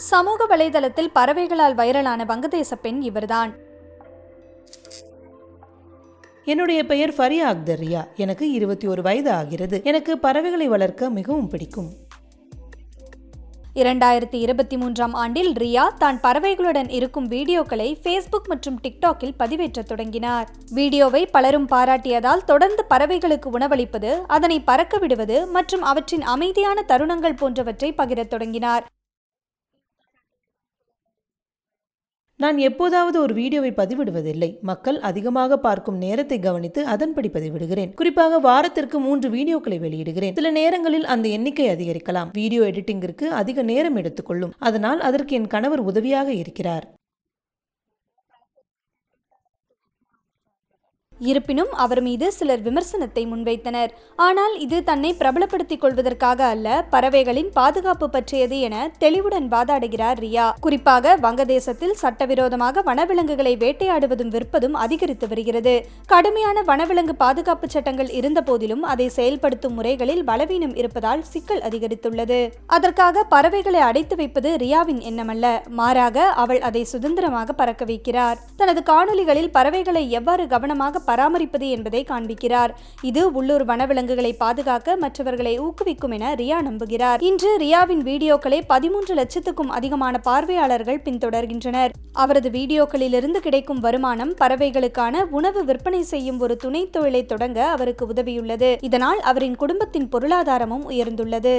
சமூக வலைதளத்தில் பறவைகளால் வைரலான வங்கதேச பெண் இவர்தான். என்னுடைய பெயர் ஃபரியா அக்தர் ரியா. எனக்கு 21 வயது ஆகிறது. எனக்கு பறவைகளை வளர்க்க மிகவும் பிடிக்கும். 2023ஆம் ஆண்டில் ரியா தான் பறவைகளுடன் இருக்கும் வீடியோக்களை ஃபேஸ்புக் மற்றும் டிக்டாக்கில் பதிவேற்ற தொடங்கினார். வீடியோவை பலரும் பாராட்டியதால் தொடர்ந்து பறவைகளுக்கு உணவளிப்பது, அதனை பறக்க விடுவது மற்றும் அவற்றின் அமைதியான தருணங்கள் போன்றவற்றை பகிரத் தொடங்கினார். நான் எப்போதாவது ஒரு வீடியோவை பதிவிடுவதில்லை. மக்கள் அதிகமாக பார்க்கும் நேரத்தை கவனித்து அதன்படி பதிவிடுகிறேன். குறிப்பாக வாரத்திற்கு 3 வீடியோக்களை வெளியிடுகிறேன். சில நேரங்களில் அந்த எண்ணிக்கை அதிகரிக்கலாம். வீடியோ எடிட்டிங்கிற்கு அதிக நேரம் எடுத்துக்கொள்ளும். அதனால் அதற்கு என் கணவர் உதவியாக இருக்கிறார். இருப்பினும் அவர் மீது சிலர் விமர்சனத்தை முன்வைத்தனர். ஆனால் இது தன்னை பிரபலப்படுத்திக் கொள்வதற்காக அல்ல, பறவைகளின் பாதுகாப்பு பற்றியது என தெளிவுடன் வாதாடுகிறார் ரியா. குறிப்பாக வங்கதேசத்தில் சட்டவிரோதமாக வனவிலங்குகளை வேட்டையாடுவதும் விற்பதும் அதிகரித்து வருகிறது. கடுமையான வனவிலங்கு பாதுகாப்பு சட்டங்கள் இருந்த போதிலும் அதை செயல்படுத்தும் முறைகளில் பலவீனம் இருப்பதால் சிக்கல் அதிகரித்துள்ளது. அதற்காக பறவைகளை அடைத்து வைப்பது ரியாவின் எண்ணமல்ல, மாறாக அவள் அதை சுதந்திரமாக பறக்க வைக்கிறார். தனது காணொலிகளில் பறவைகளை எவ்வாறு கவனமாக பராமரிப்பது என்பதை காண்பிக்கிறார். இது உள்ளூர் வனவிலங்குகளை பாதுகாக்க மற்றவர்களை ஊக்குவிக்கும் என ரியா நம்புகிறார். இன்று ரியாவின் வீடியோக்களை 13 லட்சத்துக்கும் அதிகமான பார்வையாளர்கள் பின்தொடர்கின்றனர். அவரது வீடியோக்களிலிருந்து கிடைக்கும் வருமானம் பறவைகளுக்கான உணவு விற்பனை செய்யும் ஒரு துணை தொழிலை தொடங்க அவருக்கு உதவியுள்ளது. இதனால் அவரின் குடும்பத்தின் பொருளாதாரமும் உயர்ந்துள்ளது.